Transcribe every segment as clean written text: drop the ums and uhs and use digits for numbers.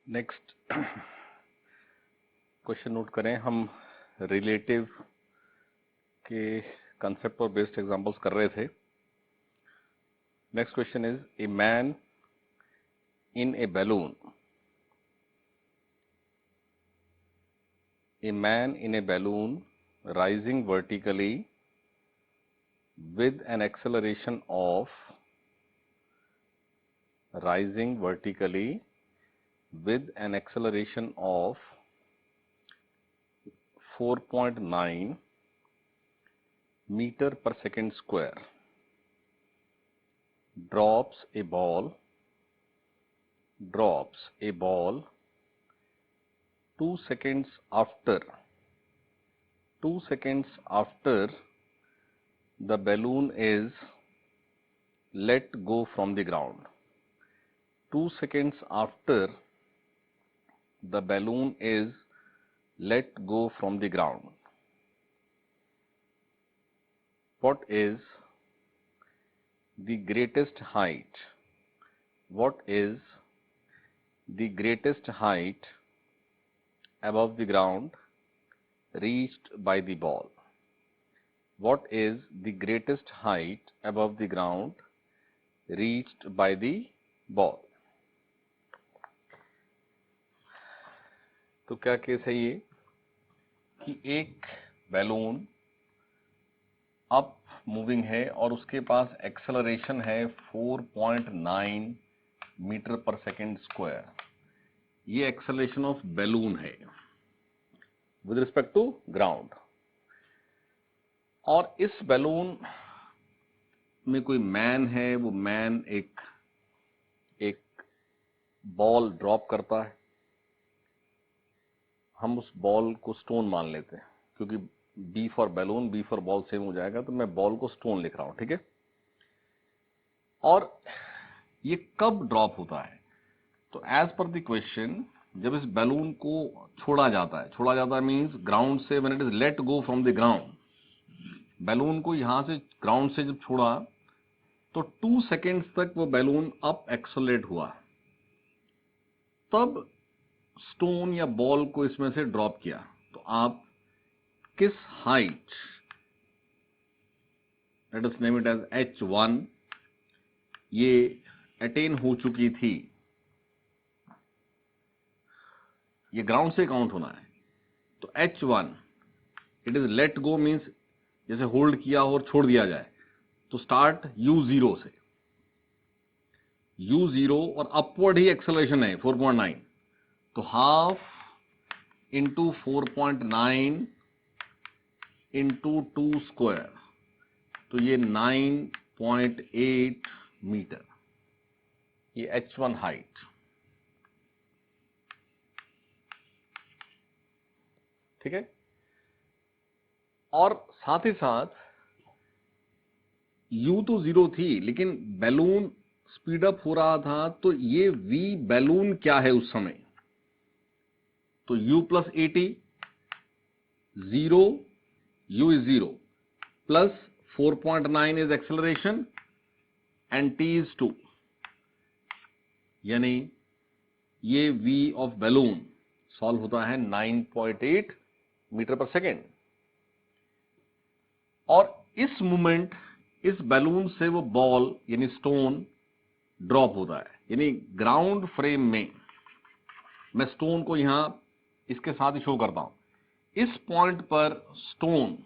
Next question note करें। हम relative के कंसेप्ट पर बेस्ड एग्जांपल्स कर रहे थे। Next question is a man in A balloon. A man in a balloon rising vertically with an acceleration of 4.9 meter per second square drops a ball 2 seconds after the balloon is let go from the ground. 2 seconds after the balloon is let go from the ground. What is the greatest height? What is the greatest height above the ground reached by the ball? What is the greatest height above the ground reached by the ball? तो क्या case है ये कि एक balloon up moving है और उसके पास acceleration है 4.9 मीटर पर सेकेंड स्क्वायर। ये एक्सेलरेशन ऑफ बैलून है विद रिस्पेक्ट टू ग्राउंड। और इस बैलून में कोई मैन है, वो मैन एक बॉल ड्रॉप करता है। हम उस बॉल को स्टोन मान लेते हैं क्योंकि B for balloon B for ball same हो जाएगा, तो मैं बॉल को स्टोन लिख रहा हूं, ठीक है। और ये कब ड्रॉप होता है? तो एज पर द क्वेश्चन, जब इस बैलून को छोड़ा जाता है मीन्स ग्राउंड से, when it is let go from the ground, balloon को यहां से ग्राउंड से जब छोड़ा तो 2 सेकेंड्स तक वो बैलून अप एक्सेलरेट हुआ, तब स्टोन या बॉल को इसमें से ड्रॉप किया। तो आप किस height, let us name it as h1, ये अटेन हो चुकी थी, ये ग्राउंड से काउंट होना है। तो h1 it is let go means जैसे होल्ड किया हो और छोड़ दिया जाए, तो स्टार्ट u0 से, u0 और अपवर्ड ही एक्सेलरेशन है 4.9, तो हाफ इंटू 4.9 इंटू 2 स्क्वायर, तो ये 9.8 मीटर, ये h1 हाइट। ठीक है। और साथ ही साथ u तो 0 थी, लेकिन बैलून स्पीड अप हो रहा था, तो ये v बैलून क्या है उस समय? तो u plus 80, 0, u is 0, plus 4.9 is acceleration and t is 2, यानी ये v ऑफ बैलून सॉल्व होता है 9.8 मीटर पर सेकेंड। और इस मोमेंट इस बैलून से वो बॉल यानी स्टोन ड्रॉप होता है, यानी ग्राउंड फ्रेम में, मैं स्टोन को यहां इसके साथ ही शो करता हूं, इस पॉइंट पर स्टोन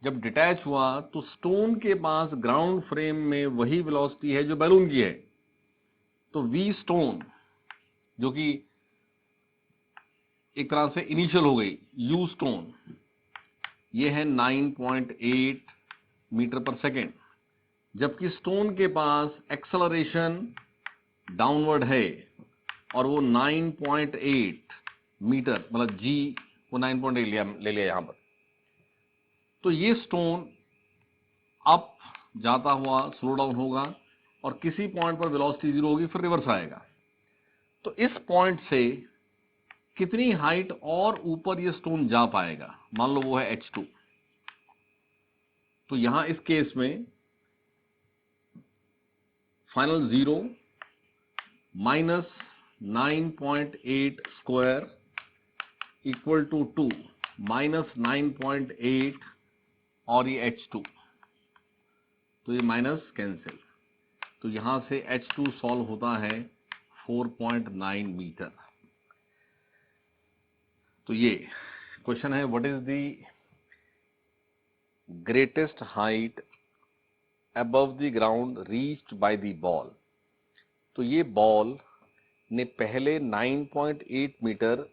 जब डिटैच हुआ तो स्टोन के पास ग्राउंड फ्रेम में वही वेलोसिटी है जो बैलून की है। तो v स्टोन जो कि एक तरह से इनिशियल हो गई, u स्टोन ये है 9.8 मीटर पर सेकेंड, जबकि स्टोन के पास एक्सेलरेशन डाउनवर्ड है और वो 9.8 मीटर, मतलब g को 9.8 ले लिया यहां पर। तो ये स्टोन अप जाता हुआ स्लो डाउन होगा और किसी पॉइंट पर वेलोसिटी 0 होगी, फिर रिवर्स आएगा। तो इस पॉइंट से कितनी हाइट और ऊपर ये स्टोन जा पाएगा? मान लो वो है h2। तो यहां इस केस में final 0 minus 9.8 square equal to 2 minus 9.8 और ये H2, तो ये माइनस कैंसिल, तो यहां से H2 सॉल्व होता है 4.9 मीटर। तो ये क्वेश्चन है, what is the greatest height above the ground reached by the ball. तो ये बॉल ने पहले 9.8 मीटर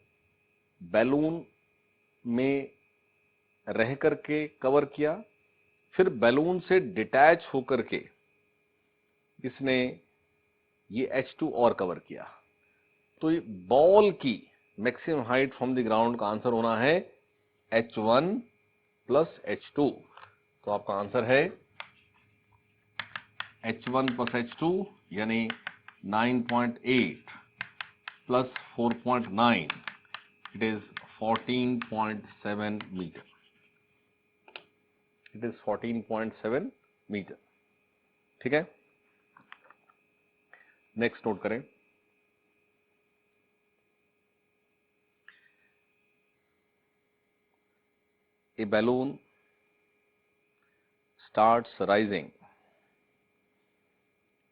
बैलून में रह करके कवर किया, फिर बैलून से डिटैच होकर के इसने ये H2 और कवर किया। तो ये बॉल की maximum height from the ground का आंसर होना है H1 प्लस H2। तो आपका आंसर है H1 प्लस H2 यानी 9.8 plus 4.9, it is 14.7 metre. It is 14.7 metre. ठीक है, नेक्स्ट नोट करें। A balloon starts rising.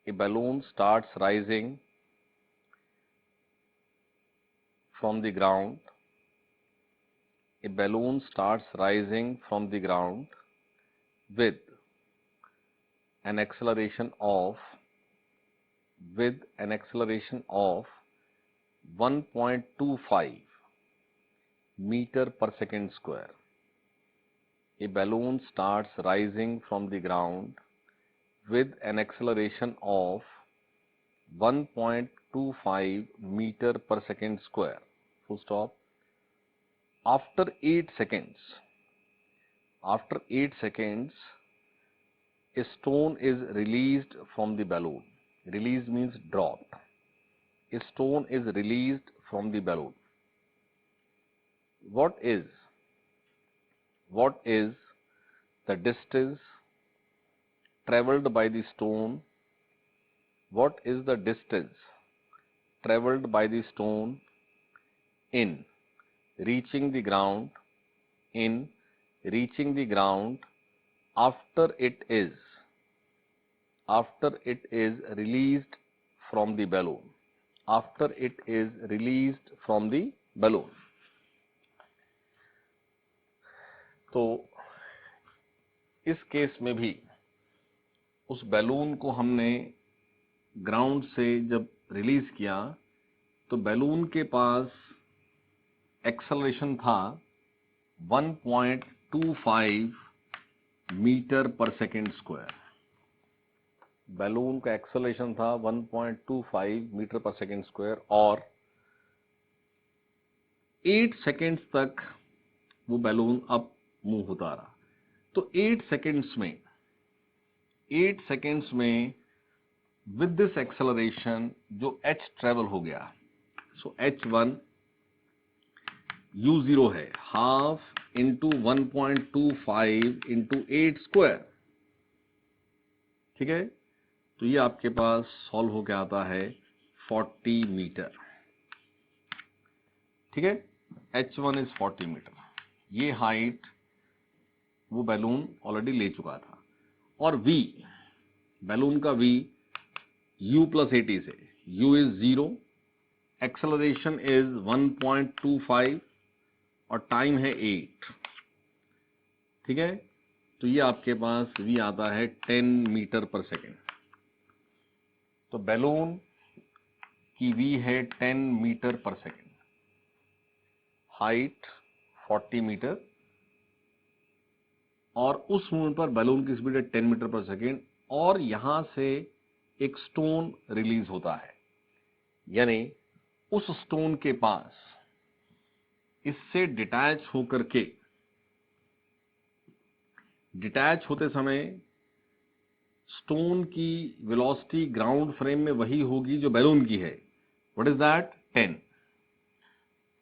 A balloon starts rising from the ground. A balloon starts rising from the ground with an acceleration of 1.25 meter per second square. A balloon starts rising from the ground with an acceleration of 1.25 meter per second square. Full stop. After 8 seconds, a stone is released from the balloon. Released means dropped. A stone is released from the balloon. What is the distance traveled by the stone? What is the distance traveled by the stone in reaching the ground? After it is released from the balloon. After it is released from the balloon. तो इस case में भी उस balloon को हमने ground से जब release किया तो बैलून के पास एक्सेलरेशन था 1.25 metre per second square. Balloon का एक्सेलरेशन था 1.25 मीटर पर सेकेंड स्क्वायर और 8 सेकेंड्स तक वो बैलून अप मूव होता रहा। तो 8 सेकेंड्स में विद दिस एक्सेलरेशन जो h ट्रेवल हो गया, सो h1 u0 है हाफ इंटू 1.25 इंटू 8 स्क्वायर। ठीक है, तो ये आपके पास सॉल्व होकर आता है 40 मीटर। ठीक है, h1 इज 40 मीटर। ये हाइट वो बैलून ऑलरेडी ले चुका था और v, बैलून का v u प्लस 80 से, u इज 0, एक्सेलरेशन इज 1.25 और टाइम है 8। ठीक है, तो ये आपके पास v आता है 10 मीटर पर सेकेंड। तो बैलून की v है 10 metre per second, height 40 metre और उस मूवमेंट पर बैलून की स्पीड है 10 मीटर पर सेकेंड और यहां से एक स्टोन रिलीज होता है, यानी उस स्टोन के पास इससे डिटैच होते समय स्टोन की वेलोसिटी ग्राउंड फ्रेम में वही होगी जो बैलून की है। What is that? 10।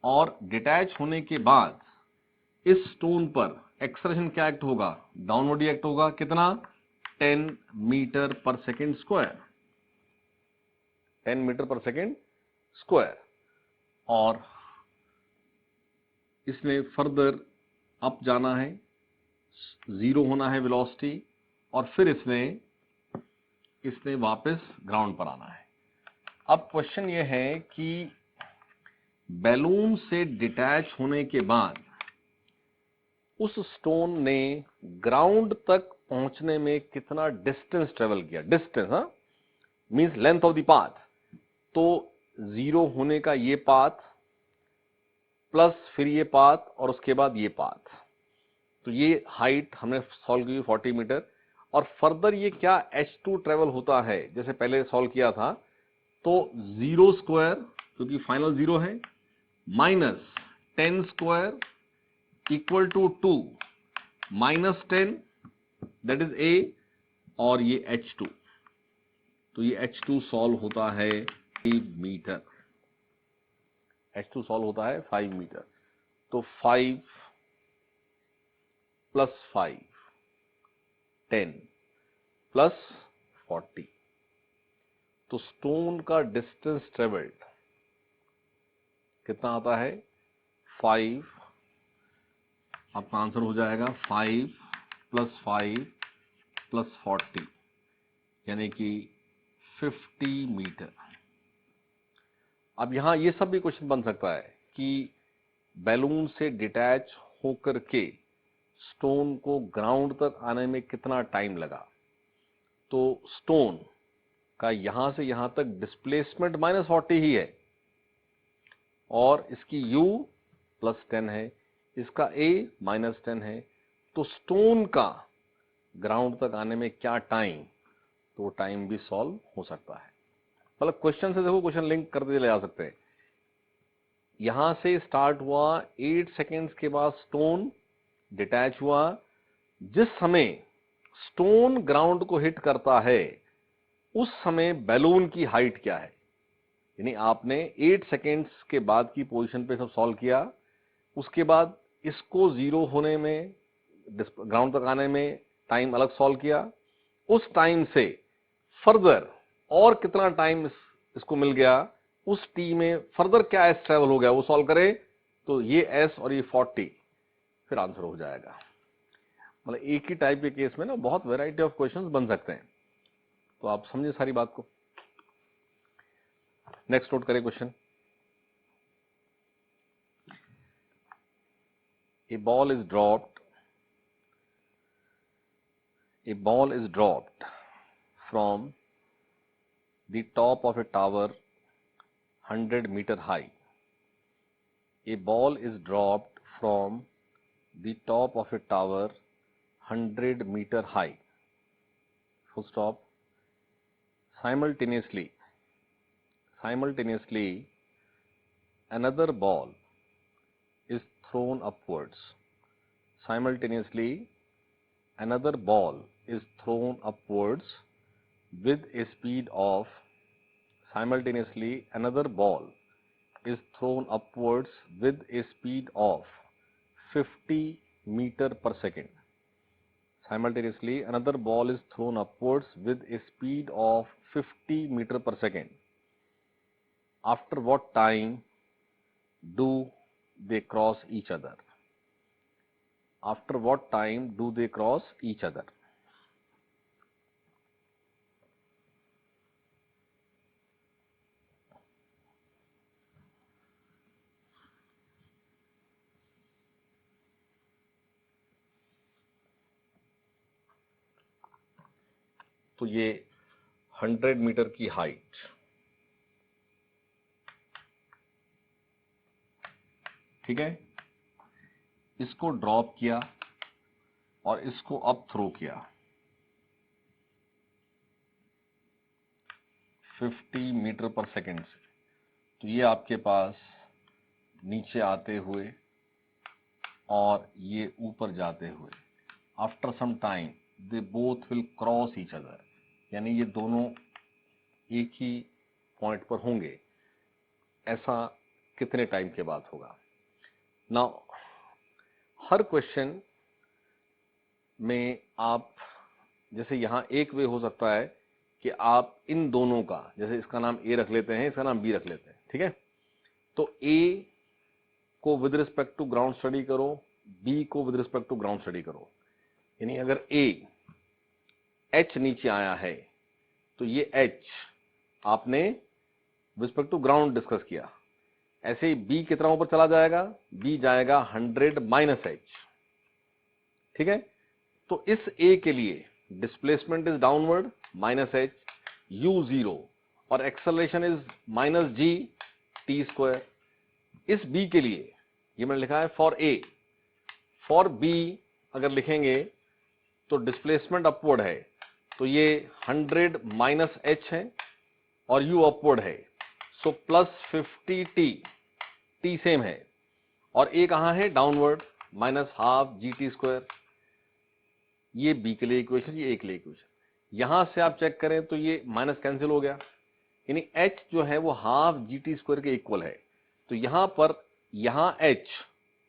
और डिटैच होने के बाद इस स्टोन पर एक्सेलरेशन क्या एक्ट होगा? डाउनवर्ड एक्ट होगा। कितना? 10 metre per second square. 10 metre per second square, और इसने फर्दर अप जाना है, 0 होना है वेलोसिटी, और फिर इसने वापस ग्राउंड पर आना है। अब क्वेश्चन ये है कि बैलून से डिटैच होने के बाद उस स्टोन ने ग्राउंड तक पहुंचने में कितना डिस्टेंस ट्रेवल किया। Distance means length of the path. तो 0 होने का ये पाथ प्लस फिर ये पाथ और उसके बाद ये पाथ, तो ये हाइट हमने सॉल्व की 40 मीटर। और फर्दर ये क्या h2 ट्रेवल होता है, जैसे पहले सॉल्व किया था, तो 0 स्क्वायर क्योंकि फाइनल 0 है, minus 10 square equal to 2 minus 10, that is a, और ये h2, तो ये h2 सॉल्व होता है 5 मीटर। h2 सॉल्व होता है 5 मीटर। तो 5 प्लस 5 10 प्लस 40, तो स्टोन का डिस्टेंस ट्रेवल्ड कितना आता है 5, आपका आंसर हो जाएगा 5 प्लस 5 प्लस 40, यानी कि 50 मीटर। अब यहां ये सब भी क्वेश्चन बन सकता है कि बैलून से डिटैच होकर के स्टोन को ग्राउंड तक आने में कितना टाइम लगा। तो स्टोन का यहां से यहां तक डिस्प्लेसमेंट -40 ही है, और इसकी u +10 है, इसका a -10 है। तो स्टोन का ग्राउंड तक आने में क्या टाइम, तो टाइम भी सॉल्व हो सकता है। मतलब क्वेश्चन से देखो, क्वेश्चन लिंक करते चले जा सकते हैं। यहां से स्टार्ट हुआ, 8 सेकेंड्स के बाद स्टोन डिटैच हुआ। जिस समय स्टोन ग्राउंड को हिट करता है उस समय बैलून की हाइट क्या है, यानी आपने 8 सेकेंड्स के बाद की पोजीशन पे सब सॉल्व किया, उसके बाद इसको 0 होने में, ग्राउंड तक आने में टाइम अलग सॉल्व किया, उस टाइम से फर्दर और कितना टाइम इसको मिल गया, उस टी में फर्दर क्या एस ट्रेवल हो गया वो सॉल्व करे, तो ये एस और ये 40, फिर आंसर हो जाएगा। मतलब एक ही टाइप के केस में ना बहुत वैरायटी ऑफ क्वेश्चंस बन सकते हैं। तो आप समझे सारी बात को। नेक्स्ट नोट करें question. A ball is dropped from the top of a tower 100 meter high. A ball is dropped from the top of a tower 100 meter high. Full stop. Simultaneously, another ball is thrown upwards. Simultaneously, another ball is thrown upwards with a speed of, simultaneously another ball is thrown upwards with a speed of 50 meter per second. Simultaneously, another ball is thrown upwards with a speed of 50 meter per second. After what time do they cross each other? After what time do they cross each other? तो ये 100 metre की height, ठीक है, इसको drop किया और इसको up throw किया 50 मीटर पर सेकेंड से। तो ये आपके पास नीचे आते हुए और ये ऊपर जाते हुए, after some time they both will cross each other, यानी ये दोनों एक ही पॉइंट पर होंगे। ऐसा कितने टाइम के बाद होगा। नाउ हर क्वेश्चन में आप, जैसे यहां एक वे हो सकता है कि आप इन दोनों का, जैसे इसका नाम ए रख लेते हैं, इसका नाम बी रख लेते हैं, ठीक है। तो ए को with respect to ground study करो, बी को with respect to ground study करो। यानी अगर ए एच नीचे आया है तो ये एच आपने with respect to ground discuss किया। ऐसे ही बी कितना ऊपर चला जाएगा, बी जाएगा 100 माइनस एच, ठीक है। तो इस ए के लिए displacement is downward minus H U 0 और acceleration is minus ji T square. इस बी के लिए ये मैंने लिखा है फॉर ए, फॉर बी अगर लिखेंगे तो डिस्प्लेसमेंट अपवर्ड है, तो ये 100 माइनस एच है और यू अपवर्ड है, सो प्लस 50 टी सेम है, और ए कहां है, downward, minus half G T square. ये बी के लिए इक्वेशन, ये ए के लिए इक्वेशन। यहां से आप चेक करें तो ये माइनस कैंसिल हो गया, यानी एच जो है वो हाफ जी टी स्क्वायर के इक्वल है। तो यहां पर, यहां एच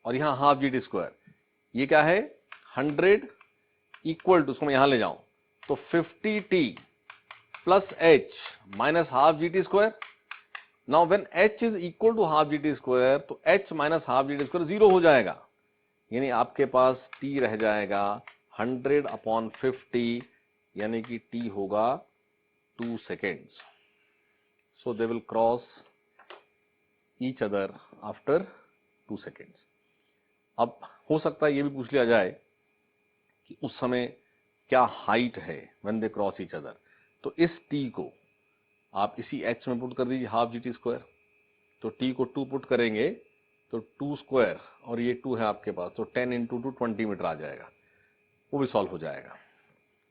और यहां हाफ जी टी स्क्वायर, ये क्या है 100 इक्वल टू, उसको मैं यहां ले जाऊं तो 50 T plus H minus half G T square. Now when H is equal to half G T square तो H minus half G T square 0 हो जाएगा, यानी आपके पास टी रह जाएगा 100/50, यानी कि टी होगा 2 seconds। So they will cross each other after 2 seconds। अब हो सकता है ये भी पूछ लिया जाए कि उस समय क्या हाइट है when they cross each other, तो इस टी को आप इसी एच में पुट कर दीजिए, हाफ जी टी स्क्वायर। तो टी को 2 पुट करेंगे तो 2 स्क्वायर, और ये 2 है आपके पास, तो 10 इंटू 2 20 मीटर आ जाएगा, वो भी सॉल्व हो जाएगा।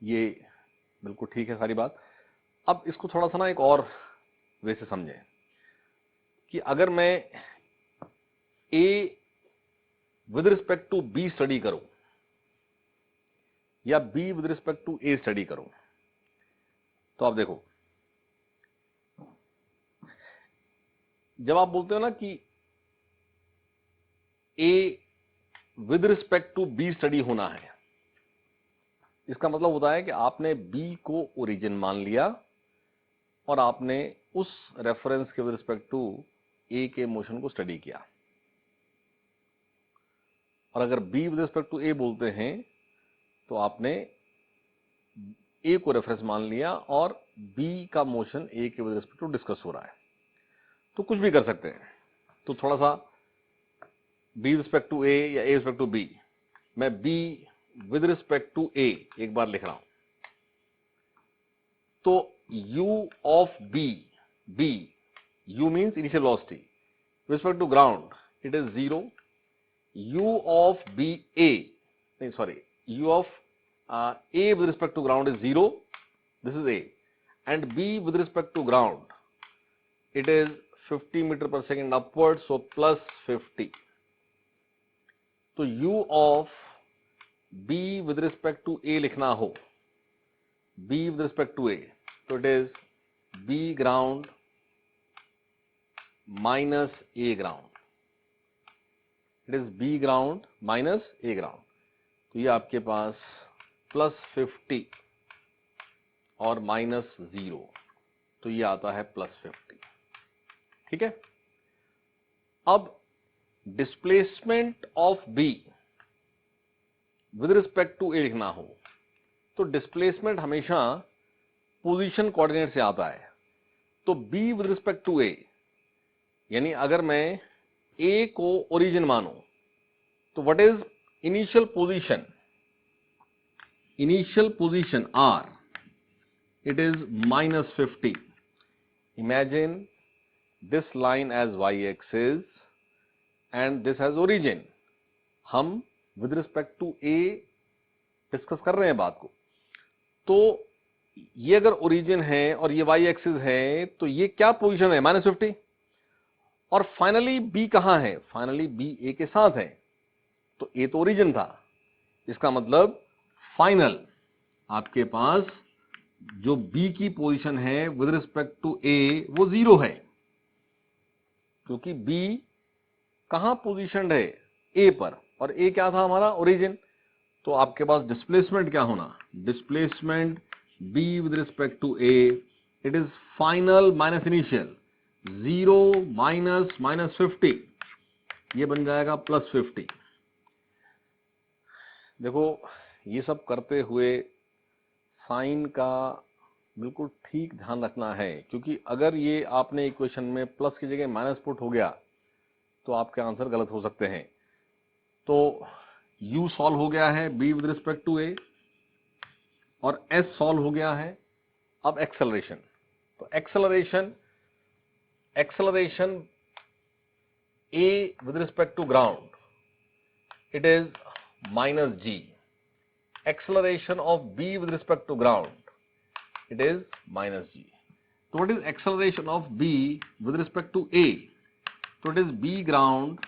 ये बिल्कुल ठीक है सारी बात। अब इसको थोड़ा सा ना एक और वे से समझें कि अगर मैं A with respect to B study करूं या B with respect to A study करूं, तो आप देखो, जब आप बोलते हो ना कि A with respect to B study होना है, इसका मतलब होता है कि आपने बी को ओरिजिन मान लिया और आपने उस रेफरेंस के विद रिस्पेक्ट टू ए के मोशन को स्टडी किया। और अगर बी विद रिस्पेक्ट टू ए बोलते हैं तो आपने ए को रेफरेंस मान लिया और बी का मोशन ए के विद रिस्पेक्ट टू डिस्कस हो रहा है। तो कुछ भी कर सकते हैं। तो थोड़ा सा B with respect to A या ए रिस्पेक्ट टू बी, मैं B with respect to A एक बार लिख रहा हूं, तो u of B, B u means initial velocity, with respect to ground it is 0, u of B A, नहीं sorry, u of a with respect to ground is 0, this is a, and b with respect to ground it is 50 meter per second upward, so plus 50. तो u of b with respect to a लिखना हो, b with respect to a, तो it is b ground minus a ground, it is b ground minus a ground। तो ये आपके पास plus 50 और minus 0, तो ये आता है प्लस 50, ठीक है। अब displacement of B with respect to A लिखना हो तो डिस्प्लेसमेंट हमेशा पोजीशन कोऑर्डिनेट से आता है। तो बी विद रिस्पेक्ट टू ए, यानी अगर मैं ए को ओरिजिन मानूं तो what is initial position, initial position r, it is minus 50. Imagine this line as y-axis and this has origin। हम with respect to a discuss कर रहे हैं बात को, तो ये अगर ओरिजिन है और ये y-axis है तो ये क्या पोजीशन है, -50। और फाइनली b कहां है, फाइनली b a के साथ है, तो a तो ओरिजिन था, इसका मतलब फाइनल आपके पास जो B की पोजीशन है विद रिस्पेक्ट टू A वो 0 है, क्योंकि B कहां पोजीशनड है, A पर, और A क्या था हमारा, ओरिजिन। तो आपके पास डिस्प्लेसमेंट क्या होना, displacement b with respect to a, it is final minus initial, 0 minus 50, ये बन जाएगा +50। देखो ये सब करते हुए साइन का बिल्कुल ठीक ध्यान रखना है, क्योंकि अगर ये आपने इक्वेशन में प्लस की जगह माइनस पुट हो गया तो आपके आंसर गलत हो सकते हैं। तो u सॉल्व हो गया है b with respect to a और s सॉल्व हो गया है। अब एक्सेलरेशन, तो acceleration a with respect to ground it is -g, acceleration of b with respect to ground, it is -g. So what is acceleration of b with respect to a? So it is b ground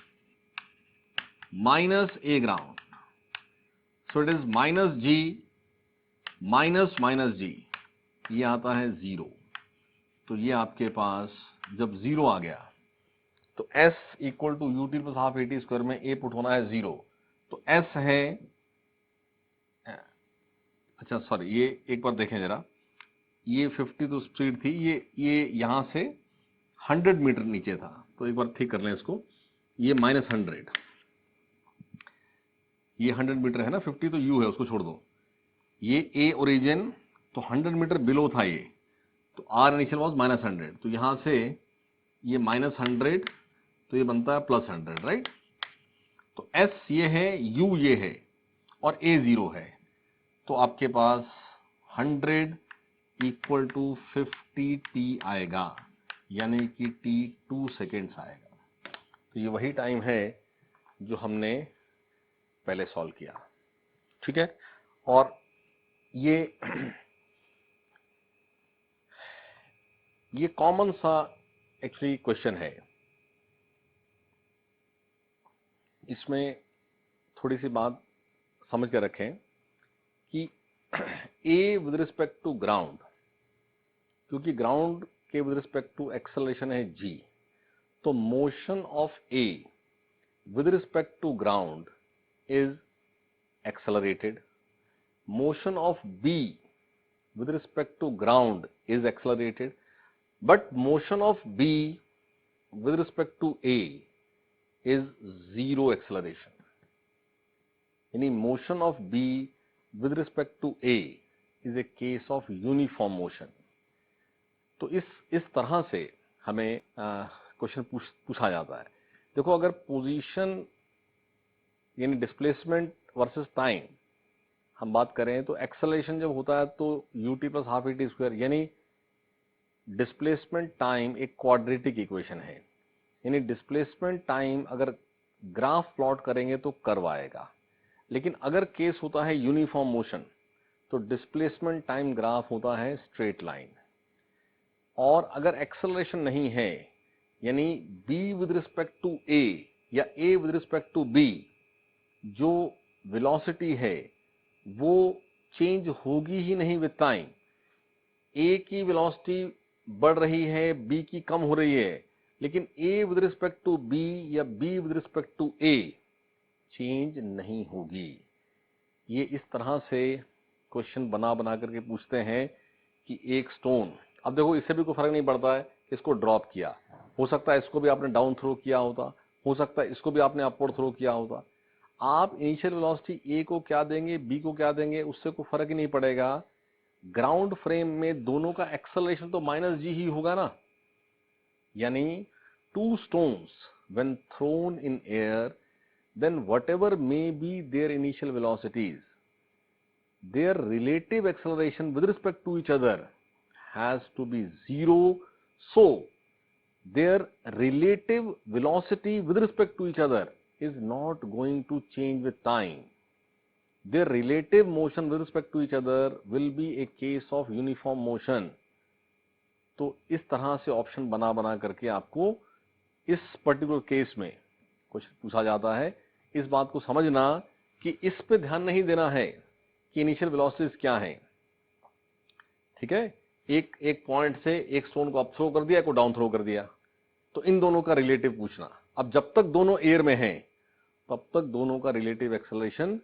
minus a ground. So it is -g minus g, ये आता है 0। तो ये आपके पास जब 0 आ गया तो s equal to ut plus half at square में a पुट होना है 0, तो s है, अच्छा सॉरी, ये एक बार देखें जरा, ये 50 तो स्पीड थी, ये यहां से 100 मीटर नीचे था, तो एक बार ठीक कर लें इसको, ये -100, ये 100 मीटर है ना, 50 तो u है, उसको छोड़ दो, ये a ओरिजिन तो 100 मीटर बिलो था ये, तो r इनिशियल वाज -100, तो यहां से ये -100, तो ये बनता है +100, राइट। तो s ये है, u ये है और a 0 है, तो आपके पास 100 इक्वल टू 50 t आएगा, यानी कि t 2 सेकेंड्स आएगा। तो ये वही टाइम है जो हमने पहले सॉल्व किया, ठीक है। और ये कॉमन सा एक्चुअली क्वेश्चन है, इसमें थोड़ी सी बात समझ के रखें कि a with respect to ground, क्योंकि ग्राउंड के विद रिस्पेक्ट टू एक्सेलरेशन है g, तो motion of a with respect to ground is accelerated, motion of b with respect to ground is accelerated, but motion of b with respect to a is 0 acceleration, यानी motion of b with respect to a is a case of uniform motion। तो इस तरह से हमें question पूछा जाता है। देखो अगर पोजीशन यानी डिस्प्लेसमेंट वर्सेस टाइम हम बात करें तो एक्सेलरेशन जब होता है तो ut plus half at square, यानी डिस्प्लेसमेंट टाइम एक क्वाड्रेटिक इक्वेशन है, यानी डिस्प्लेसमेंट टाइम अगर ग्राफ प्लॉट करेंगे तो कर्व आएगा, लेकिन अगर केस होता है यूनिफॉर्म मोशन तो डिस्प्लेसमेंट टाइम ग्राफ होता है स्ट्रेट लाइन। और अगर एक्सेलरेशन नहीं है, यानी b with respect to a या a with respect to b, जो वेलोसिटी है वो चेंज होगी ही नहीं विद टाइम। a की वेलोसिटी बढ़ रही है, b की कम हो रही है, लेकिन a with respect to b या b with respect to a change नहीं होगी। ये इस तरह से क्वेश्चन बना करके पूछते हैं कि एक स्टोन, अब देखो इससे भी कोई फर्क नहीं पड़ता है, इसको ड्रॉप किया, हो सकता है इसको भी आपने डाउन थ्रो किया होता, हो सकता है इसको भी आपने अपवर्ड थ्रो किया होता। आप इनिशियल वेलोसिटी a को क्या देंगे, b को क्या देंगे, उससे कोई फर्क ही नहीं पड़ेगा। ग्राउंड फ्रेम में दोनों का एक्सेलरेशन तो -g ही होगा ना, यानी two stones when thrown in air, then whatever may be their initial velocities, their relative acceleration with respect to each other has to be 0. So their relative velocity with respect to each other is not going to change with time. Their relative motion with respect to each other will be a case of uniform motion. तो इस तरह से option बना करके आपको इस particular case में कुछ पूछा जाता है। इस बात को समझना कि इस पे ध्यान नहीं देना है कि इनिशियल वेलोसिटीज क्या है, ठीक है। एक पॉइंट से एक स्टोन को अप थ्रो कर दिया, को डाउन थ्रो कर दिया, तो इन दोनों का रिलेटिव पूछना। अब जब तक दोनों एयर में हैं तब तक दोनों का रिलेटिव एक्सेलरेशन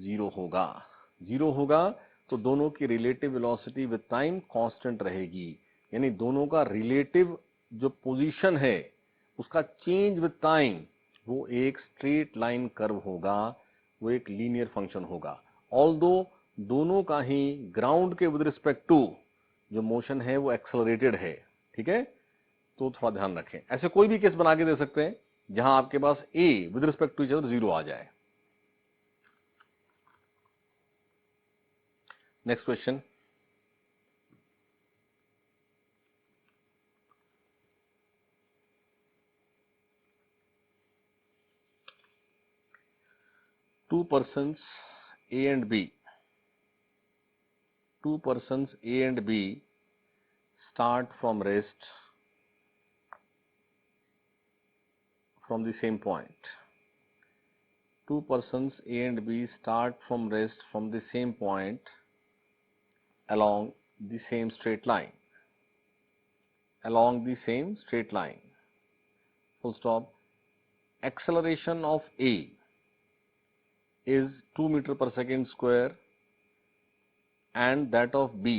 0 होगा, तो दोनों की relative velocity with time constant रहेगी, यानी दोनों का रिलेटिव जो पोजीशन है उसका चेंज विद टाइम वो एक स्ट्रेट लाइन कर्व होगा, वो एक लीनियर फंक्शन होगा। ऑल्दो दोनों का ही ग्राउंड के विद रिस्पेक्ट टू जो मोशन है वो एक्सेलरेटेड है, ठीक है, तो थोड़ा ध्यान रखें। ऐसे कोई भी केस बना के दे सकते हैं जहां आपके पास A with respect to each other 0 आ जाए। Next question, two persons A and B start from rest from the same point. Two persons A and B start from rest from the same point along the same straight line. Full stop. Acceleration of A is 2 meter per second square and that of B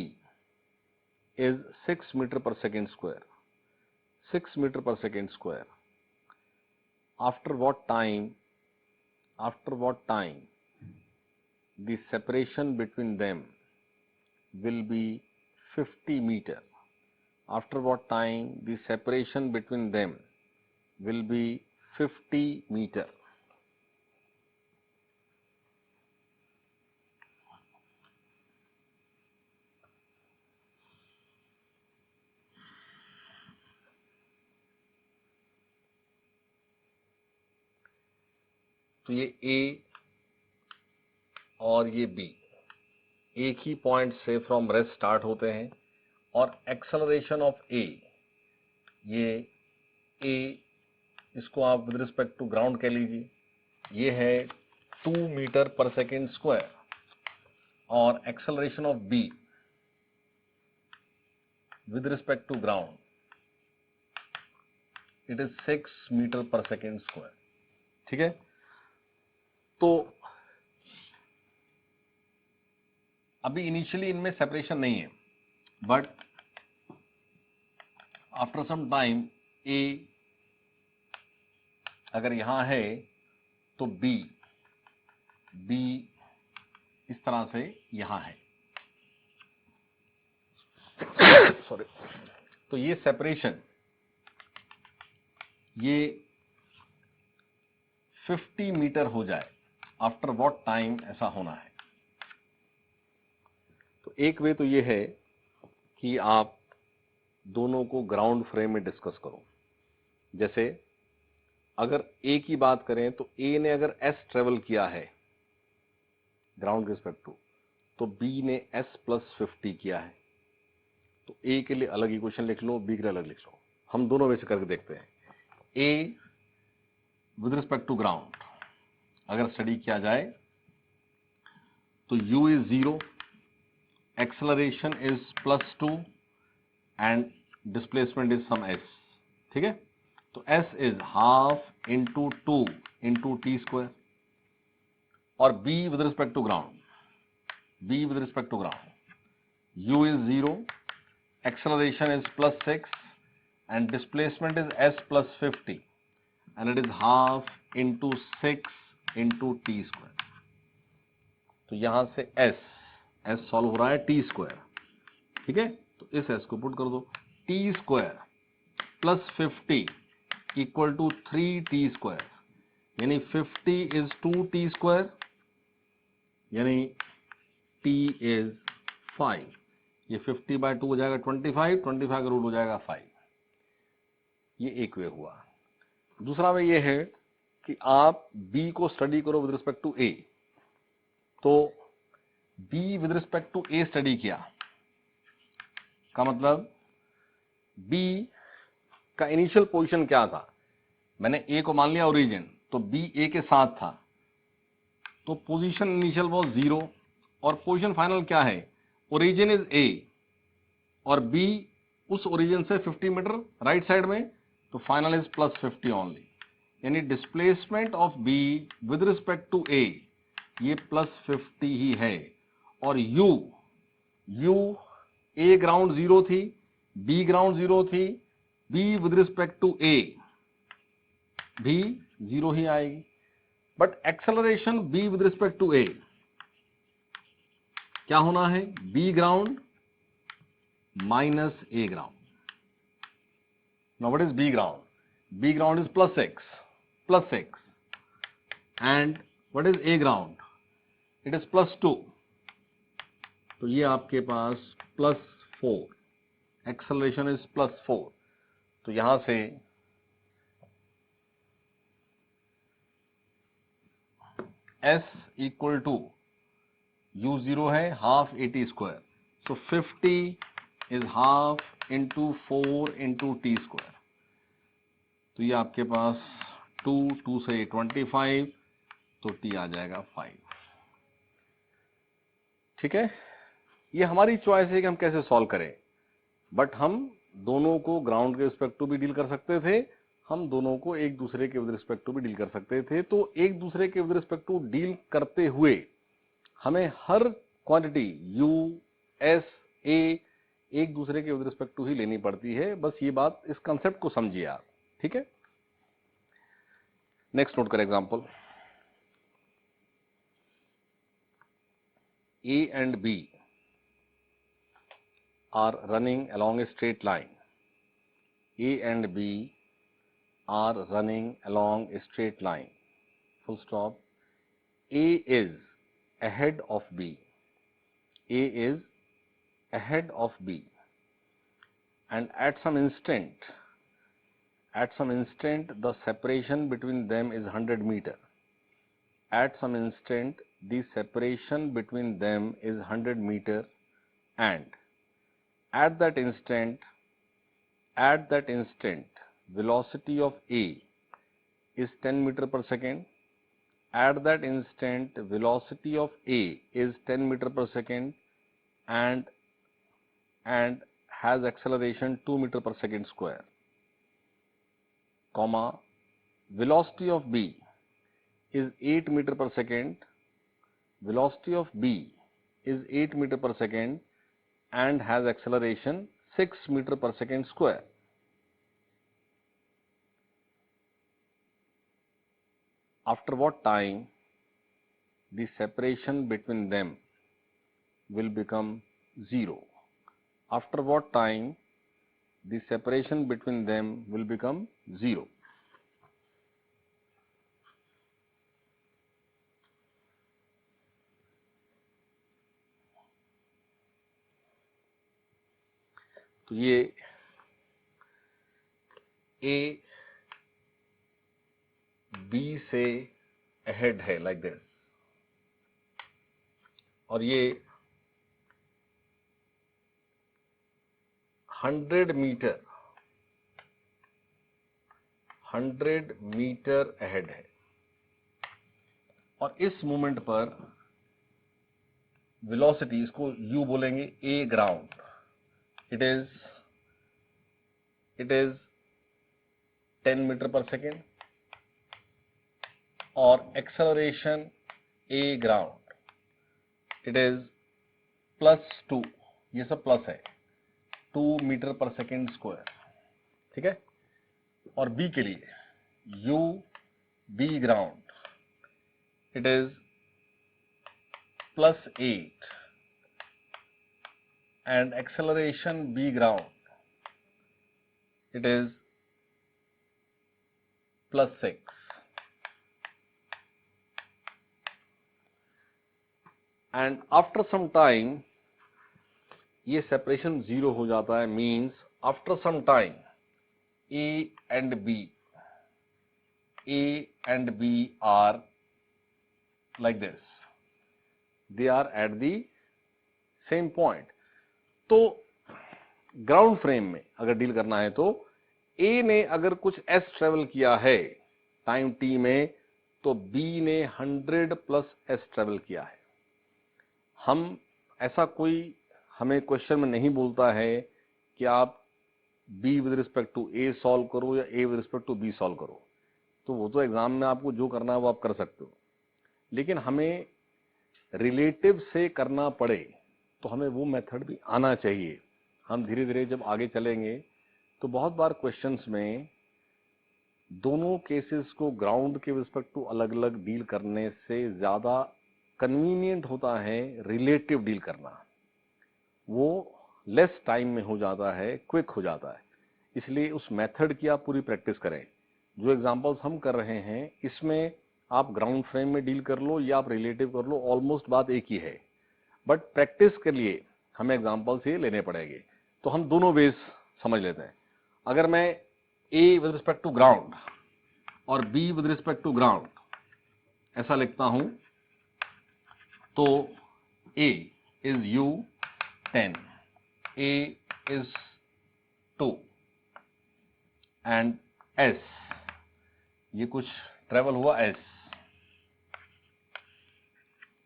is 6 meter per second square. After what time the separation between them will be 50 meter? After what time the separation between them will be 50 meter? तो ये A और ये B एक ही point से from rest start होते हैं और acceleration of A, ये A इसको आप विद रिस्पेक्ट टू ग्राउंड कह लीजिए, ये है 2 मीटर पर सेकेंड स्क्वायर और acceleration of B with respect to ground it is 6 metre per second square, ठीक है। तो अभी इनिशियली इनमें सेपरेशन नहीं है, but after some time A अगर यहां है तो B इस तरह से यहां है, सॉरी। तो ये सेपरेशन ये 50 मीटर हो जाए, आफ्टर व्हाट टाइम ऐसा होना है? तो एक वे तो ये है कि आप दोनों को ग्राउंड फ्रेम में डिस्कस करो। जैसे अगर A की बात करें तो A ने अगर S ट्रेवल किया है ग्राउंड के रिस्पेक्ट टू, तो B ने S प्लस 50 किया है। तो A के लिए अलग इक्वेशन लिख लो, B के लिए अलग लिख लो। हम दोनों वे से करके देखते हैं। A with respect to ground अगर स्टडी किया जाए तो U is 0, acceleration is +2 and displacement is some S, ठीक है। तो S is half into 2 into T square, और B with respect to ground U is 0, acceleration is +6 and displacement is S plus 50 and it is half into 6 into t square। तो यहां से S solve हो रहा है t square, ठीक है। तो इस S को पुट कर दो, t square plus 50 equal to 3t square, यानी 50 इज 2t स्क्वायर, यानी t इज 5। ये 50/2 हो जाएगा 25 का रूट हो जाएगा 5। ये एक वे हुआ। दूसरा वे ये है कि आप B को स्टडी करो विद रिस्पेक्ट टू A। तो B with respect to A study किया का मतलब B का इनिशियल पोजीशन क्या था? मैंने A को मान लिया ओरिजिन, तो B A के साथ था, तो पोजीशन इनिशियल वाज 0 और पोजीशन फाइनल क्या है? ओरिजिन इज A और B उस ओरिजिन से 50 मीटर राइट साइड में, तो फाइनल इज +50 ओनली, यानी displacement of B with respect to A ये +50 ही है, और U U A ground zero थी, बी ग्राउंड जीरो थी, B with respect to A भी जीरो ही आएगी, but acceleration B with respect to A क्या होना है, B ground minus A ground. Now what is B ground? B ground is plus x, and what is A ground? It is plus 2. तो ये आपके पास plus 4, acceleration is plus 4. तो यहां से S equal to U0 है half AT square, so 50 is half into 4 into t square. तो ये आपके पास 2 से 25, तो t आ जाएगा 5. ठीक है, ये हमारी चॉइस है कि हम कैसे सॉल्व करें, बट हम दोनों को ग्राउंड के रिस्पेक्ट टू भी डील कर सकते थे, हम दोनों को एक दूसरे के विद रिस्पेक्ट टू भी डील कर सकते थे. तो एक दूसरे के विद रिस्पेक्ट टू डील करते हुए हमें हर क्वांटिटी u, s, a एक दूसरे के विद रिस्पेक्ट टू ही लेनी पड़ती है. बस ये बात, इस कंसेप्ट को समझिए आप. ठीक है, नेक्स्ट नोट कर example. A and B are running along a straight line. A and B are running along a straight line. Full stop. A is ahead of B. A is ahead of B, and at some instant the separation between them is 100 meter. At some instant the separation between them is 100 meter, and at that instant velocity of A is 10 meter per second. At that instant velocity of A is 10 meter per second and has acceleration 2 meter per second square, comma, velocity of B is 8 meter per second, velocity of B is 8 meter per second and has acceleration 6 meter per second square. After what time the separation between them will become 0? After what time the separation between them will become 0? तो ये A B से ahead है like this, और ये 100 metre ahead है, और इस moment पर वेलोसिटी, इसको U बोलेंगे, A ground, it is 10 metre per second, और acceleration A ground it is +2, ये सब प्लस है, 2 मीटर पर सेकेंड स्क्वायर. ठीक है, और B के लिए U B ground it is +8 and acceleration B ground it is +6. And after some time ये सेपरेशन 0 हो जाता है, means after some time A and B are like this, they are at the same point. तो ground frame में अगर deal करना है तो A ने अगर कुछ s ट्रेवल किया है टाइम t में, तो B ने 100 प्लस s ट्रेवल किया है. हम ऐसा कोई हमें क्वेश्चन में नहीं बोलता है कि आप B with respect to A solve करो या A with respect to B solve करो. तो वो तो एग्जाम में आपको जो करना है वो आप कर सकते हो, लेकिन हमें रिलेटिव से करना पड़े तो हमें वो मेथड भी आना चाहिए। हम धीरे धीरे जब आगे चलेंगे तो बहुत बार क्वेश्चंस में दोनों केसेस को ग्राउंड के रिस्पेक्ट टू अलग अलग डील करने से ज़्यादा कन्वीनियंट होता है रिलेटिव डील करना, वो लेस टाइम में हो जाता है, क्विक हो जाता है। इसलिए उस मेथड की आप पूरी प्रैक्टिस करें। जो एग्जांपल्स हम कर रहे हैं इसमें आप ग्राउंड फ्रेम में डील कर लो या आप रिलेटिव कर लो, ऑलमोस्ट बात एक ही है, बट प्रैक्टिस के लिए हमें एग्जांपल्स ये लेने पड़ेंगे। तो हम दोनों वेज समझ लेते हैं। अगर मैं A with respect to ground और B with respect to ground ऐसा लिखता हूं, तो A is U 10, A is 2 and S, ये कुछ ट्रेवल हुआ एस,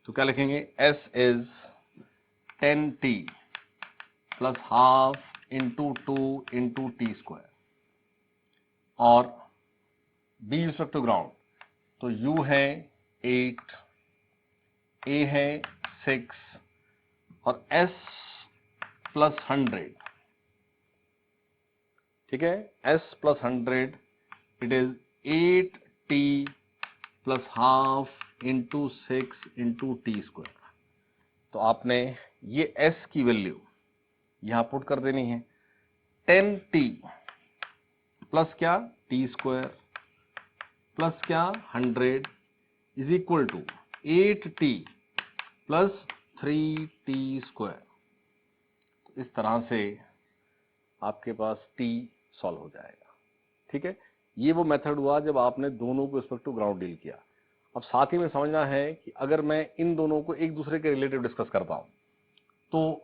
तो क्या लिखेंगे, S is 10t plus half into 2 into T square. और बी रिस्पेक्ट टू ग्राउंड, तो u है 8, a है 6 और s प्लस 100, ठीक है, s plus 100 it is 8t plus half into 6 into T square. तो आपने ये s की वैल्यू यहां पुट कर देनी है। 10t प्लस क्या, टी स्क्वायर प्लस क्या 100 is equal to 8t plus 3t square. इस तरह से आपके पास t सॉल्व हो जाएगा। ठीक है, ये वो मेथड हुआ जब आपने दोनों को रिस्पेक्ट टू ग्राउंड डील किया। अब साथ ही में समझना है कि अगर मैं इन दोनों को एक दूसरे के रिलेटिव डिस्कस करता हूं, तो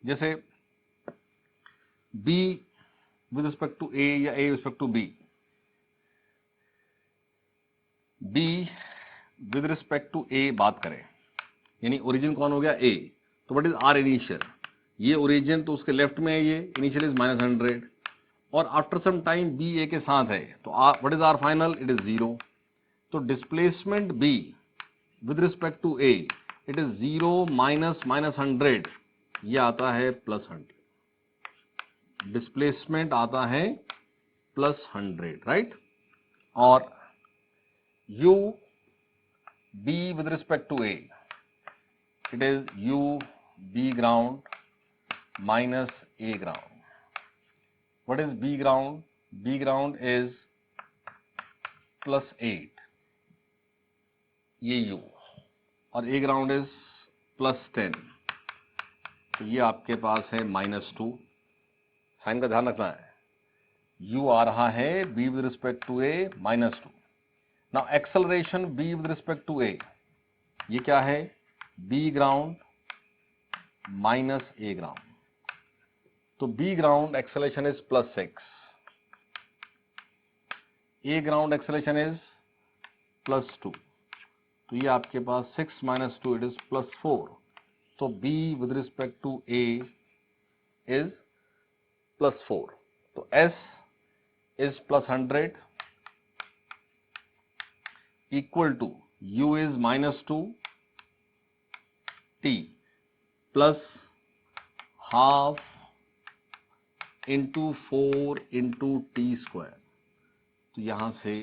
जैसे b with respect to a या a with respect to b, b with respect to a बात करें, यानी ओरिजिन कौन हो गया a, तो व्हाट इज आर इनिशियल, ये ओरिजिन तो उसके लेफ्ट में है, ये इनिशियल इज -100 और after some time b a के साथ है, तो what is our final, it is 0। तो displacement b with respect to a it is 0 minus -100, ये आता है +100, डिस्प्लेसमेंट आता है +100, राइट। और u b with respect to a it is u b ground minus a ground. What is b ground? B ground is +8, ये u, और a ground is +10, तो ये आपके पास है -2। साइन का ध्यान रखना है, u आ रहा है b with respect to a -2। Now acceleration b with respect to a, ये क्या है, b ground minus a ground, तो b ground acceleration is +6, a ground acceleration is +2, तो ये आपके पास 6 - 2 इट इज +4, तो b with respect to a is +4, तो s is +100 equal to u is -2 t plus half into 4 into t square, तो यहां से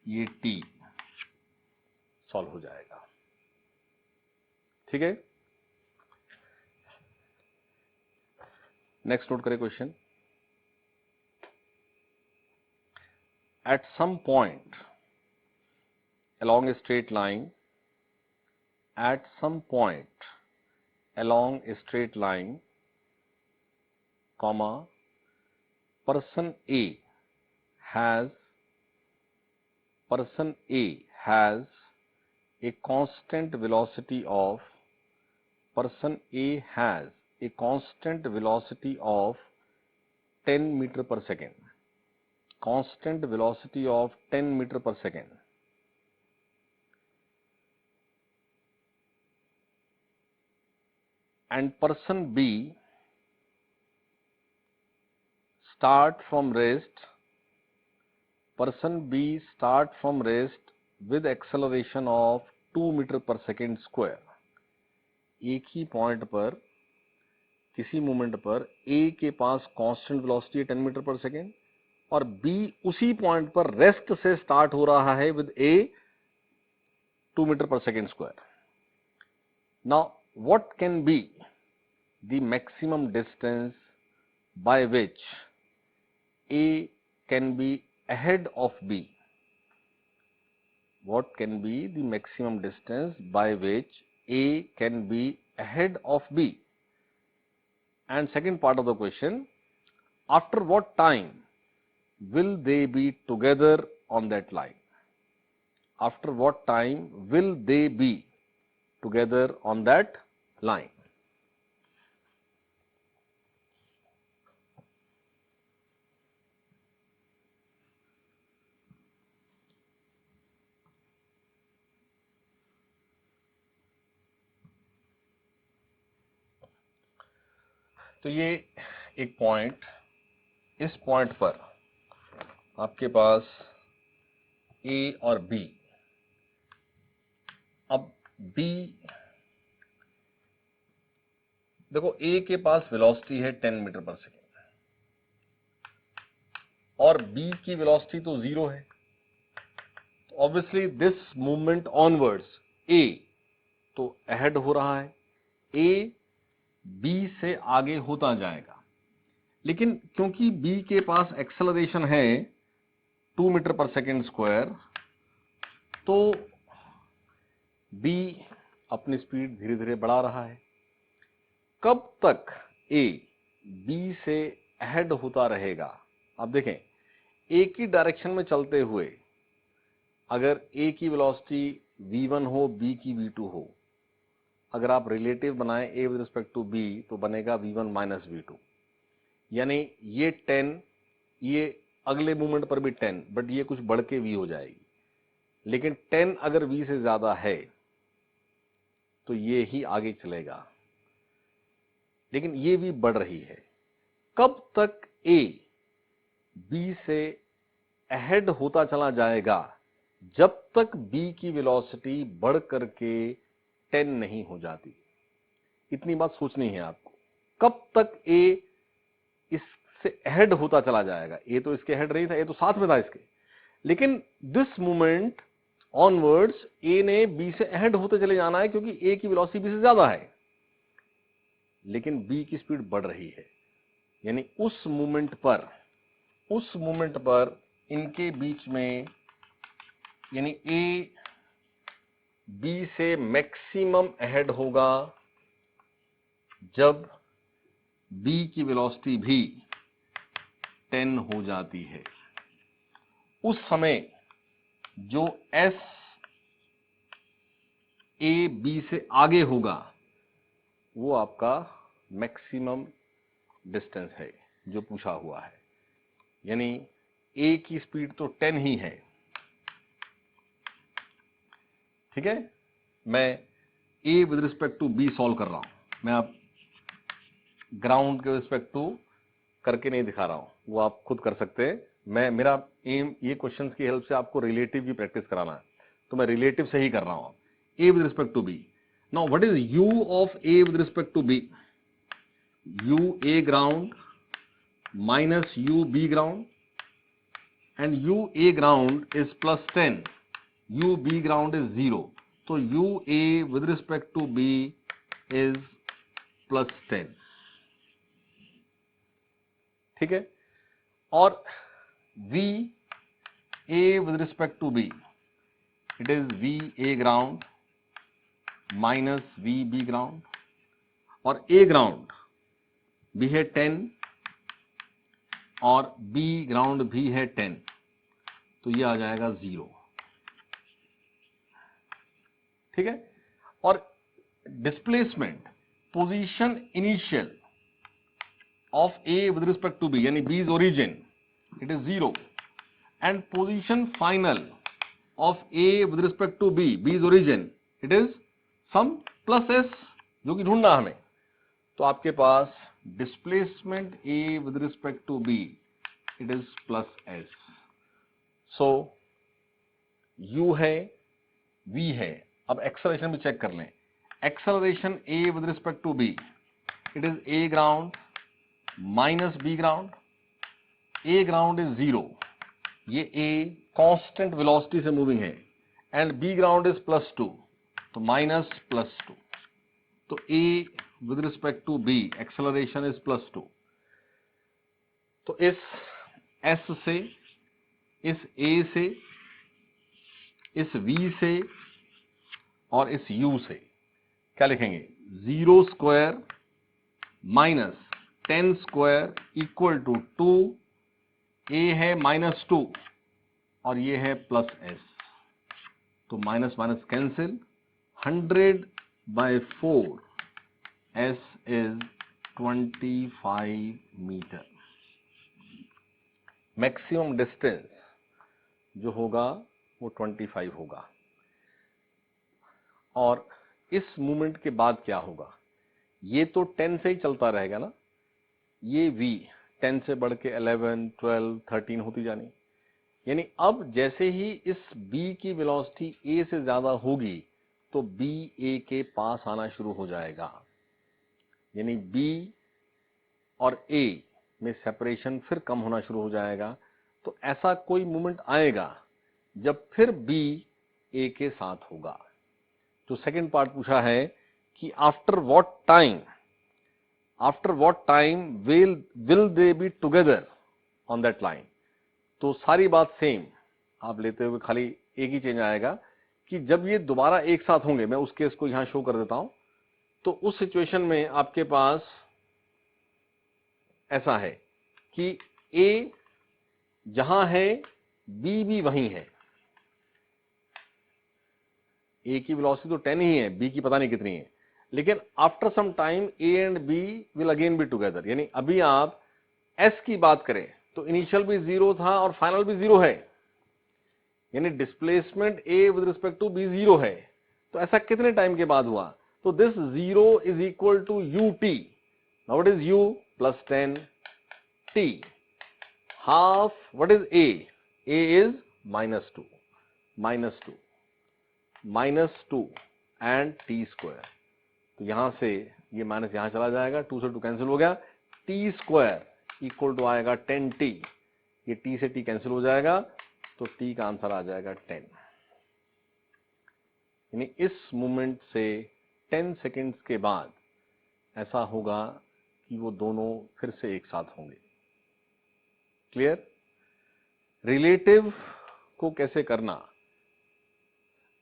ये t सॉल्व हो जाएगा। ठीक है, नेक्स्ट नोट करें question. At some point along a straight line, at some point along a straight line, comma, person A has a constant velocity of 10 meter per second, constant velocity of 10 meter per second, and person B start from rest with acceleration of 2 meter per second square, एक ही point पर, किसी moment पर A के पास constant velocity है 10 metre per second और B उसी point पर rest से स्टार्ट हो रहा है with A 2 metre per second square. Now what can be the maximum distance by which A can be ahead of B? What can be the maximum distance by which A can be ahead of B? And second part of the question, after what time will they be together on that line? After what time will they be together on that line? तो ये एक point, इस point पर आपके पास A और B. अब B, देखो A के पास वेलोसिटी है 10 मीटर पर सेकेंड और B की वेलोसिटी तो 0 है. Obviously this movement onwards A तो अहेड हो रहा है, A B से आगे होता जाएगा. लेकिन क्योंकि B के पास एक्सेलरेशन है 2 मीटर पर सेकेंड स्क्वायर, तो B अपनी स्पीड धीरे धीरे बढ़ा रहा है. कब तक A B से अहेड होता रहेगा? अब देखें, एक ही डायरेक्शन में चलते हुए अगर A की वेलोसिटी v1 हो, B की v2 हो, अगर आप रिलेटिव बनाएं A with respect to B तो बनेगा v1 माइनस v2. यानी ये 10, ये अगले मूवमेंट पर भी 10, बट ये कुछ बढ़ के v हो जाएगी. लेकिन 10 अगर v से ज्यादा है तो ये ही आगे चलेगा, लेकिन ये v बढ़ रही है. कब तक A B से अहेड होता चला जाएगा? जब तक B की वेलोसिटी बढ़ करके 10 नहीं हो जाती. इतनी बात सोचनी है आपको. कब तक A इससे अहेड होता चला जाएगा? A तो इसके अहेड नहीं था, A तो साथ में था इसके, लेकिन दिस मूवमेंट ऑनवर्ड्स A ने B से अहेड होते चले जाना है क्योंकि A की वेलोसिटी B से ज्यादा है, लेकिन B की स्पीड बढ़ रही है. यानी उस मूवमेंट पर इनके बीच में, यानी A B से मैक्सिमम अहेड होगा जब B की वेलोसिटी भी 10 हो जाती है. उस समय जो S A B से आगे होगा वो आपका मैक्सिमम डिस्टेंस है जो पूछा हुआ है. यानी A की स्पीड तो 10 ही है. ठीक है, मैं A with respect to B solve कर रहा हूं. मैं आप ग्राउंड के रिस्पेक्ट टू करके नहीं दिखा रहा हूं, वो आप खुद कर सकते हैं. मेरा एम ये क्वेश्चंस की हेल्प से आपको रिलेटिव की प्रैक्टिस कराना है, तो मैं रिलेटिव से ही कर रहा हूं. A with respect to B. Now what is U of A with respect to B? U A ground minus U B ground, and U A ground is plus 10, U B ground is 0. तो U A with respect to B is plus 10. ठीक है, और V A with respect to B, it is V A ground minus V B ground, और A ground भी है 10 और B ground भी है 10, तो ये आ जाएगा 0. ठीक है, और displacement position initial of A with respect to B, यानी B's origin, it is 0, and position final of A with respect to B, B's origin, it is some plus S, जो कि ढूंढना हमें. तो आपके पास displacement A with respect to B, it is plus S. So U है, V है. अब acceleration भी चेक कर लें. acceleration A with respect to B, it is A ground minus B ground. A ground is 0, ये A constant velocity से moving है, and B ground is +2, तो minus +2, तो A with respect to B acceleration is +2. तो इस S से, इस A से, इस V से और इस U से क्या लिखेंगे? 0 square minus 10 square equal to 2, A है -2 और ये है +S, तो minus minus cancel, 100/4, S is 25 metre. Maximum distance जो होगा वो 25 होगा। और इस मूवमेंट के बाद क्या होगा? ये तो 10 से ही चलता रहेगा ना, ये V 10 से बढ़ के 11, 12, 13 होती जानी, यानी अब जैसे ही इस B की वेलोसिटी A से ज्यादा होगी तो B A के पास आना शुरू हो जाएगा, यानी B और A में सेपरेशन फिर कम होना शुरू हो जाएगा। तो ऐसा कोई मूवमेंट आएगा जब फिर B A के साथ होगा। तो सेकंड पार्ट पूछा है कि after what time will they be together on that line. तो सारी बात सेम आप लेते हुए खाली एक ही चेंज आएगा कि जब ये दोबारा एक साथ होंगे, मैं उस केस को यहां शो कर देता हूं, तो उस सिचुएशन में आपके पास ऐसा है कि A जहां है B भी वहीं है। A की वेलोसिटी तो 10 ही है, B की पता नहीं कितनी है, लेकिन after some time A and B will again be together. यानी अभी आप S की बात करें तो इनिशियल भी 0 था और फाइनल भी 0 है, यानी displacement A with respect to B 0 है। तो ऐसा कितने टाइम के बाद हुआ? तो this 0 is equal to ut। Now what is u? +10 t। Half what is A? A is -2 and t square. तो यहां से ये माइनस यहां चला जाएगा, 2 से 2 कैंसिल हो गया, t स्क्वायर इक्वल टू आएगा 10t। ये t से t कैंसिल हो जाएगा, तो t का आंसर आ जाएगा 10। यानी इस मूवमेंट से 10 सेकेंड्स के बाद ऐसा होगा कि वो दोनों फिर से एक साथ होंगे। क्लियर? रिलेटिव को कैसे करना,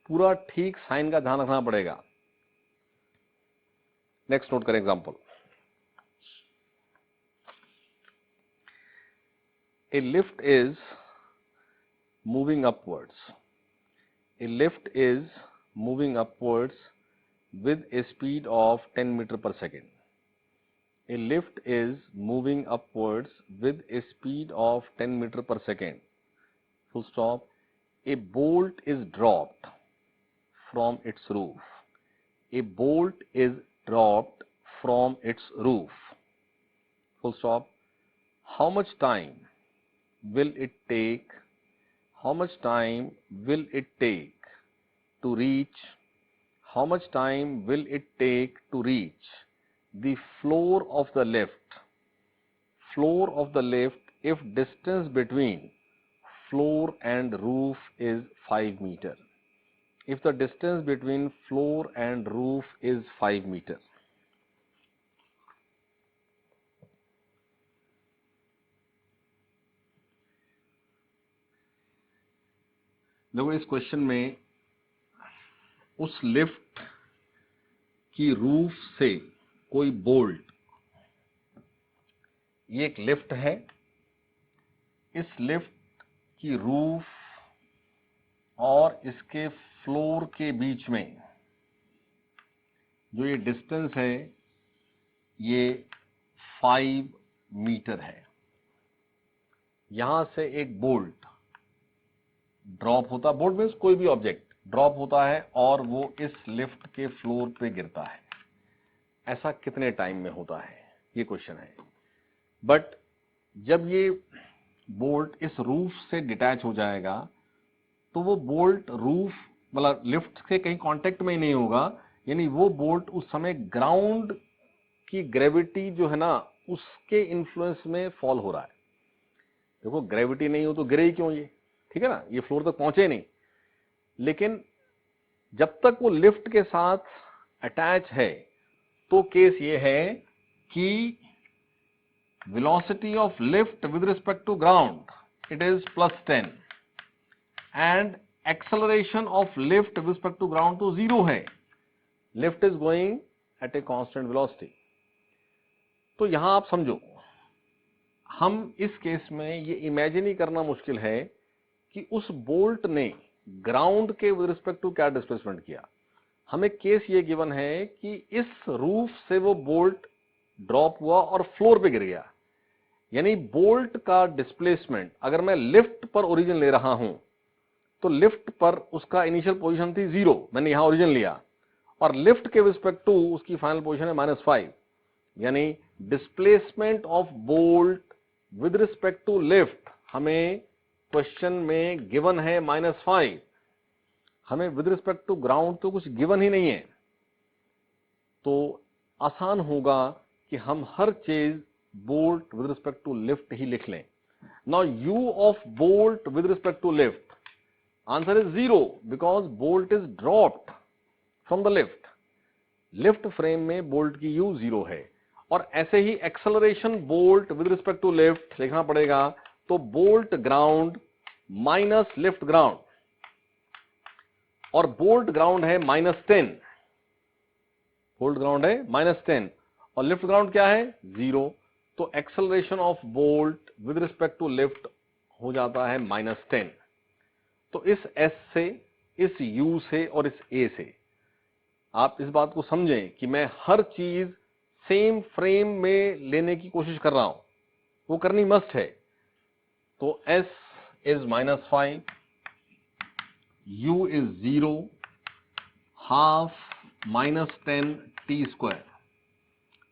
पूरा ठीक साइन का ध्यान रखना पड़ेगा। नेक्स्ट नोट करें example. A lift is moving upwards. A lift is moving upwards with a speed of 10 meter per second. A lift is moving upwards with a speed of 10 meter per second. Full stop. A bolt is dropped from its roof. A bolt is dropped from its roof. Full stop. How much time will it take? How much time will it take to reach? How much time will it take to reach the floor of the lift? Floor of the lift if distance between floor and roof is 5 meter. If the distance between floor and roof is 5 meter. देखो इस question में उस lift की roof से कोई bolt, ये एक lift है, इस लिफ्ट की रूफ और इसके फ्लोर के बीच में जो ये डिस्टेंस है ये 5 मीटर है। यहां से एक बोल्ट ड्रॉप होता, बोल्ट मीन्स कोई भी ऑब्जेक्ट ड्रॉप होता है और वो इस लिफ्ट के फ्लोर पे गिरता है। ऐसा कितने टाइम में होता है, ये क्वेश्चन है। बट जब ये बोल्ट इस रूफ से डिटैच हो जाएगा तो वो बोल्ट रूफ मतलब लिफ्ट के कहीं कांटेक्ट में ही नहीं होगा, यानी वो बोल्ट उस समय ग्राउंड की ग्रेविटी जो है ना उसके इन्फ्लुएंस में फॉल हो रहा है। देखो ग्रेविटी नहीं हो तो गिरे ही क्यों ये, ठीक है ना, ये फ्लोर तक पहुंचे नहीं। लेकिन जब तक वो लिफ्ट के साथ अटैच है तो केस ये है कि velocity of lift with respect to ground it is +10 and acceleration of lift with respect to ground तो 0 है, lift is going at a constant velocity। तो यहां आप समझो, हम इस केस में ये इमेजिन ही करना मुश्किल है कि उस बोल्ट ने ग्राउंड के विद रिस्पेक्ट टू क्या डिस्प्लेसमेंट किया। हमें केस ये गिवन है कि इस रूफ से वो बोल्ट ड्रॉप हुआ और फ्लोर पे गिर गया, यानी बोल्ट का डिस्प्लेसमेंट अगर मैं लिफ्ट पर ओरिजिन ले रहा हूं तो लिफ्ट पर उसका इनिशियल पोजीशन थी 0, मैंने यहां ओरिजिन लिया, और लिफ्ट के रिस्पेक्ट टू उसकी फाइनल पोजीशन है -5, यानी displacement of bolt with respect to lift हमें क्वेश्चन में गिवन है -5। हमें विद रिस्पेक्ट टू ग्राउंड तो कुछ गिवन ही नहीं है, तो आसान होगा कि हम हर चीज bolt with respect to lift ही लिख लें। Now u of bolt with respect to lift, answer is 0 because bolt is dropped from the lift. Lift frame में बोल्ट की u 0 है। और ऐसे ही acceleration bolt with respect to lift लिखना पड़ेगा, तो bolt ground minus lift ground, और बोल्ट ग्राउंड है -10, बोल्ट ग्राउंड है -10 और लिफ्ट ग्राउंड क्या है 0, तो acceleration of bolt with respect to lift हो जाता है -10। तो इस S से, इस U से और इस A से आप इस बात को समझें कि मैं हर चीज सेम फ्रेम में लेने की कोशिश कर रहा हूं, वो करनी मस्ट है। तो S is -5, U is 0, half -10 t²,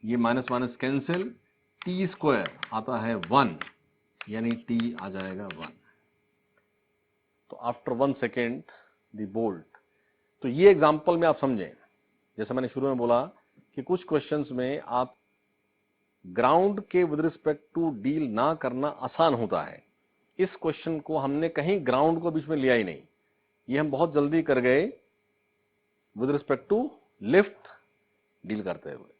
ये माइनस माइनस कैंसिल, t² आता है 1, यानी t आ जाएगा 1। तो आफ्टर 1 सेकेंड द बोल्ट। तो ये एग्जांपल में आप समझें, जैसे मैंने शुरू में बोला कि कुछ क्वेश्चंस में आप ग्राउंड के विद रिस्पेक्ट टू डील ना करना आसान होता है। इस क्वेश्चन को हमने कहीं ग्राउंड को बीच में लिया ही नहीं, ये हम बहुत जल्दी कर गए with respect to lift deal करते हुए।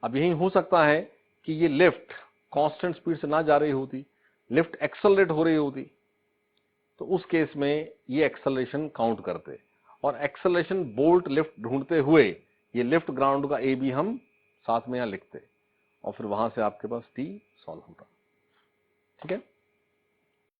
अब यही हो सकता है कि ये लिफ्ट कांस्टेंट स्पीड से ना जा रही होती, लिफ्ट एक्सेलरेट हो रही होती, तो उस केस में ये एक्सेलरेशन काउंट करते, और एक्सेलरेशन बोल्ट लिफ्ट ढूंढते हुए ये लिफ्ट ग्राउंड का ए भी हम साथ में यहां लिखते, और फिर वहां से आपके पास टी सॉल्व होता। ठीक है।